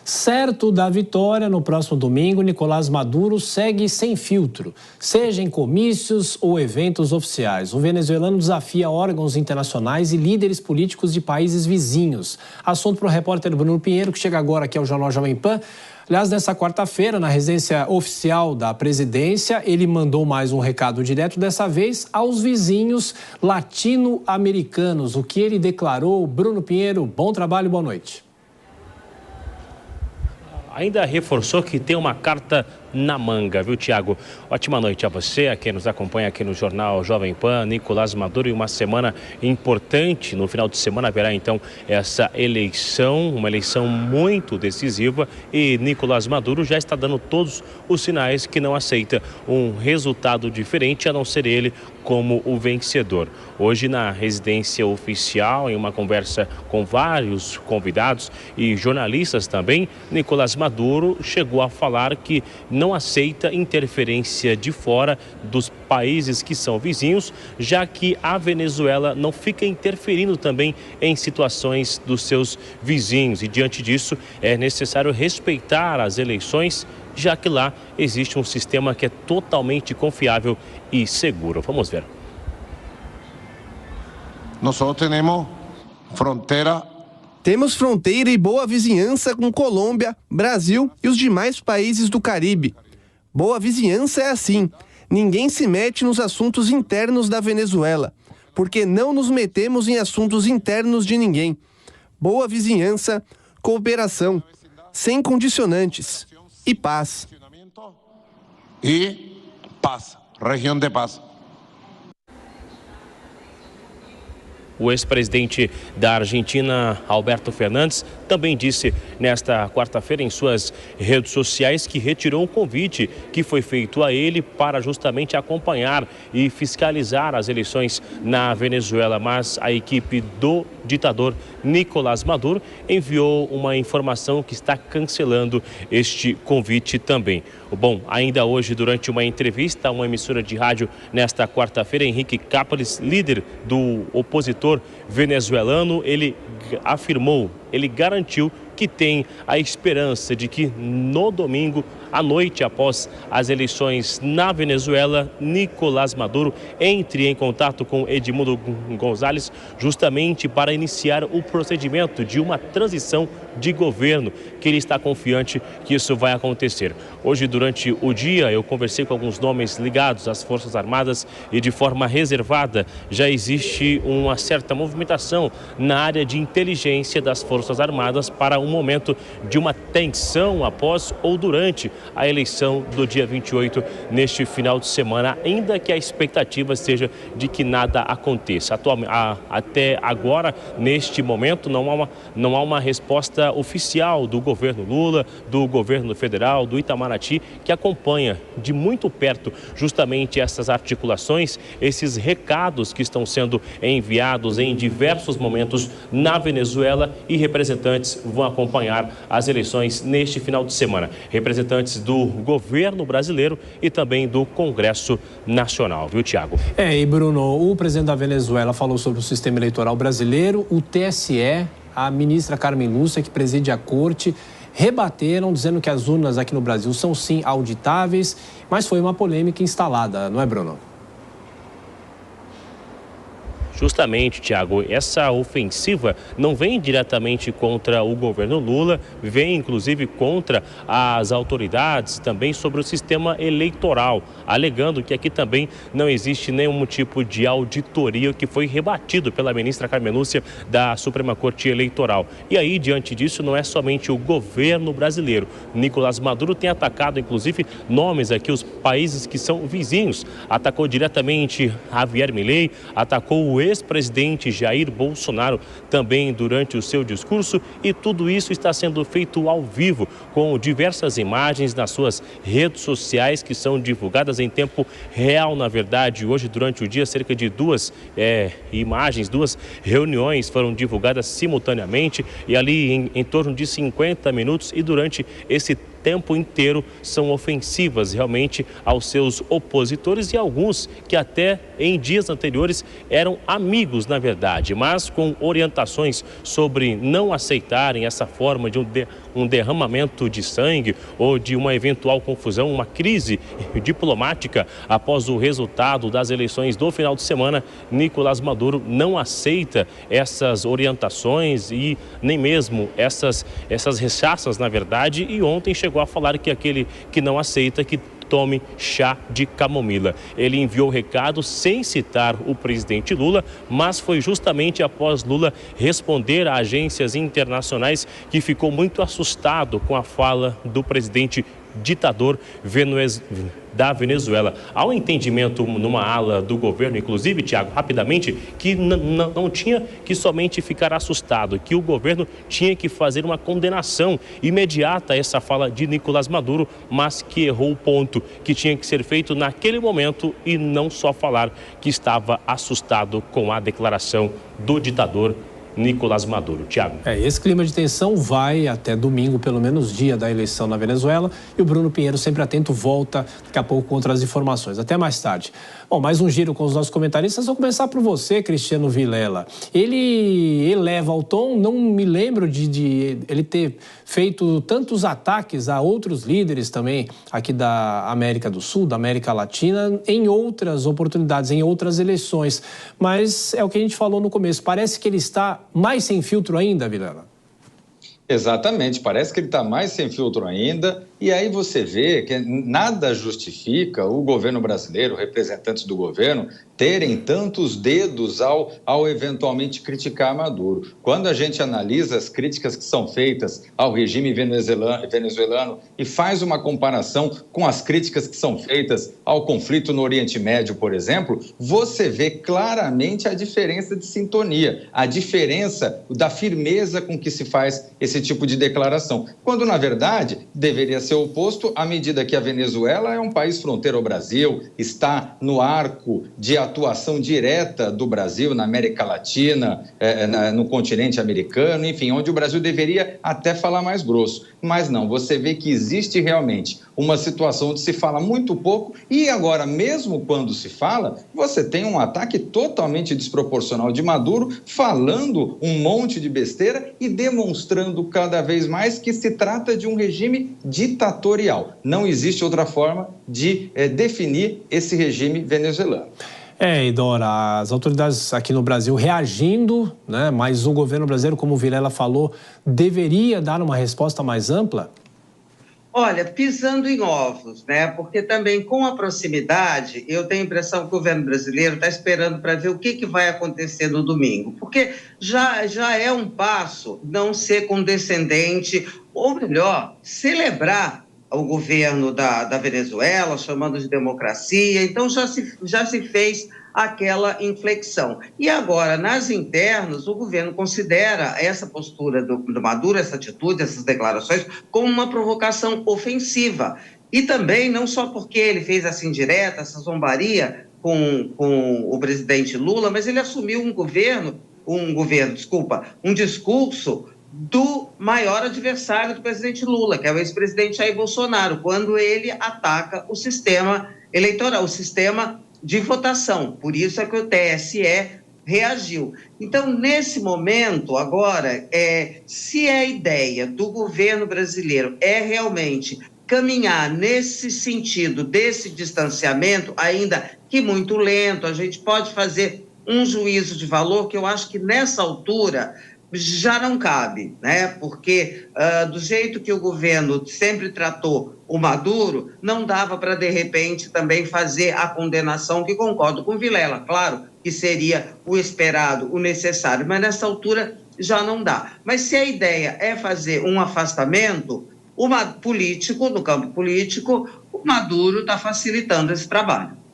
Certo da vitória, no próximo domingo, Nicolás Maduro segue sem filtro, seja em comícios ou eventos oficiais. O venezuelano desafia órgãos internacionais e líderes políticos de países vizinhos. Assunto para o repórter Bruno Pinheiro, que chega agora aqui ao Jornal Jovem Pan. Aliás, nessa quarta-feira, na residência oficial da presidência, ele mandou mais um recado direto, dessa vez aos vizinhos latino-americanos. O que ele declarou? Bruno Pinheiro, bom trabalho, boa noite. Ainda reforçou que tem uma carta na manga, viu, Tiago? Ótima noite a você, a quem nos acompanha aqui no Jornal Jovem Pan. Nicolás Maduro, e uma semana importante. No final de semana haverá então essa eleição, uma eleição muito decisiva, e Nicolás Maduro já está dando todos os sinais que não aceita um resultado diferente, a não ser ele como o vencedor. Hoje, na residência oficial, em uma conversa com vários convidados e jornalistas também, Nicolás Maduro chegou a falar que não aceita interferência de fora dos países que são vizinhos, já que a Venezuela não fica interferindo também em situações dos seus vizinhos, e diante disso é necessário respeitar as eleições, já que lá existe um sistema que é totalmente confiável e seguro. Vamos ver. Nós temos fronteira. Temos fronteira e boa vizinhança com Colômbia, Brasil e os demais países do Caribe. Boa vizinhança é assim: ninguém se mete nos assuntos internos da Venezuela, porque não nos metemos em assuntos internos de ninguém. Boa vizinhança, cooperação, sem condicionantes e paz. E paz, região de paz. O ex-presidente da Argentina, Alberto Fernandes, também disse nesta quarta-feira em suas redes sociais que retirou o convite que foi feito a ele para justamente acompanhar e fiscalizar as eleições na Venezuela. Mas a equipe do ditador Nicolás Maduro enviou uma informação que está cancelando este convite também. Bom, ainda hoje, durante uma entrevista a uma emissora de rádio nesta quarta-feira, Henrique Capriles, líder do opositor venezuelano, ele afirmou, ele garantiu que tem a esperança de que no domingo, à noite após as eleições na Venezuela, Nicolás Maduro entre em contato com Edmundo González justamente para iniciar o procedimento de uma transição de governo, que ele está confiante que isso vai acontecer. Hoje, durante o dia, eu conversei com alguns nomes ligados às Forças Armadas e, de forma reservada, já existe uma certa movimentação na área de inteligência das Forças Armadas para um momento de uma tensão após ou durante a eleição do dia 28, neste final de semana, ainda que a expectativa seja de que nada aconteça. Até agora, neste momento, não há uma resposta oficial do governo Lula, do governo federal, do Itamaraty, que acompanha de muito perto justamente essas articulações, esses recados que estão sendo enviados em diversos momentos na Venezuela, e representantes vão acompanhar as eleições neste final de semana. Representantes do governo brasileiro e também do Congresso Nacional, viu, Tiago? E Bruno, o presidente da Venezuela falou sobre o sistema eleitoral brasileiro, o TSE, a ministra Carmen Lúcia, que preside a corte, rebateram, dizendo que as urnas aqui no Brasil são sim auditáveis, mas foi uma polêmica instalada, não é, Bruno? Justamente, Tiago, essa ofensiva não vem diretamente contra o governo Lula, vem inclusive contra as autoridades também sobre o sistema eleitoral, alegando que aqui também não existe nenhum tipo de auditoria, que foi rebatido pela ministra Carmen Lúcia da Suprema Corte Eleitoral. E aí, diante disso, não é somente o governo brasileiro. Nicolás Maduro tem atacado, inclusive, nomes aqui, os países que são vizinhos. Atacou diretamente Javier Milei, atacou o ex-presidente Jair Bolsonaro também durante o seu discurso, e tudo isso está sendo feito ao vivo, com diversas imagens nas suas redes sociais que são divulgadas em tempo real. Na verdade, hoje, durante o dia, cerca de duas reuniões foram divulgadas simultaneamente, e ali em torno de 50 minutos, e durante esse tempo inteiro são ofensivas realmente aos seus opositores e alguns que até em dias anteriores eram amigos, na verdade, mas com orientações sobre não aceitarem essa forma de um derramamento de sangue ou de uma eventual confusão, uma crise diplomática após o resultado das eleições do final de semana. Nicolás Maduro não aceita essas orientações e nem mesmo essas rechaças, na verdade, e ontem chegou a falar que aquele que não aceita, que tome chá de camomila. Ele enviou o recado sem citar o presidente Lula, mas foi justamente após Lula responder a agências internacionais que ficou muito assustado com a fala do presidente ditador da Venezuela. Há um entendimento numa ala do governo, inclusive, Tiago, rapidamente, que não tinha que somente ficar assustado, que o governo tinha que fazer uma condenação imediata a essa fala de Nicolás Maduro, mas que errou o ponto, que tinha que ser feito naquele momento e não só falar que estava assustado com a declaração do ditador Nicolás Maduro. Tiago. Esse clima de tensão vai até domingo, pelo menos dia da eleição na Venezuela, e o Bruno Pinheiro, sempre atento, volta daqui a pouco com outras informações. Até mais tarde. Bom, mais um giro com os nossos comentaristas. Vou começar por você, Cristiano Vilela. Ele eleva o tom, não me lembro de ele ter feito tantos ataques a outros líderes também aqui da América do Sul, da América Latina, em outras oportunidades, em outras eleições. Mas é o que a gente falou no começo, parece que ele está mais sem filtro ainda, Vilela? Exatamente, parece que ele está mais sem filtro ainda, e aí você vê que nada justifica o governo brasileiro, representantes do governo, terem tantos dedos ao eventualmente criticar Maduro. Quando a gente analisa as críticas que são feitas ao regime venezuelano e faz uma comparação com as críticas que são feitas ao conflito no Oriente Médio, por exemplo, você vê claramente a diferença de sintonia, a diferença da firmeza com que se faz esse tipo de declaração, quando na verdade deveria ser o oposto, à medida que a Venezuela é um país fronteiro ao Brasil, está no arco de atuação direta do Brasil na América Latina, no continente americano, enfim, onde o Brasil deveria até falar mais grosso. Mas não, você vê que existe realmente uma situação onde se fala muito pouco e agora, mesmo quando se fala, você tem um ataque totalmente desproporcional de Maduro, falando um monte de besteira e demonstrando cada vez mais que se trata de um regime ditatorial. Não existe outra forma de definir esse regime venezuelano. Idora, as autoridades aqui no Brasil reagindo, né? Mas o governo brasileiro, como o Vilela falou, deveria dar uma resposta mais ampla? Olha, pisando em ovos, né? Porque também com a proximidade, eu tenho a impressão que o governo brasileiro está esperando para ver o que vai acontecer no domingo. Porque já é um passo não ser condescendente, ou melhor, celebrar o governo da Venezuela, chamando de democracia. Então já se fez aquela inflexão. E agora, nas internas, o governo considera essa postura do Maduro, essa atitude, essas declarações, como uma provocação ofensiva. E também, não só porque ele fez essa indireta, essa zombaria com o presidente Lula, mas ele assumiu um discurso do maior adversário do presidente Lula, que é o ex-presidente Jair Bolsonaro, quando ele ataca o sistema eleitoral, o sistema de votação. Por isso é que o TSE reagiu. Então, nesse momento, agora, se a ideia do governo brasileiro é realmente caminhar nesse sentido desse distanciamento, ainda que muito lento, a gente pode fazer um juízo de valor que eu acho que nessa altura já não cabe, né? Porque do jeito que o governo sempre tratou o Maduro, não dava para, de repente, também fazer a condenação, que concordo com o Vilela, claro que seria o esperado, o necessário, mas nessa altura já não dá. Mas se a ideia é fazer um afastamento, no campo político, o Maduro está facilitando esse trabalho.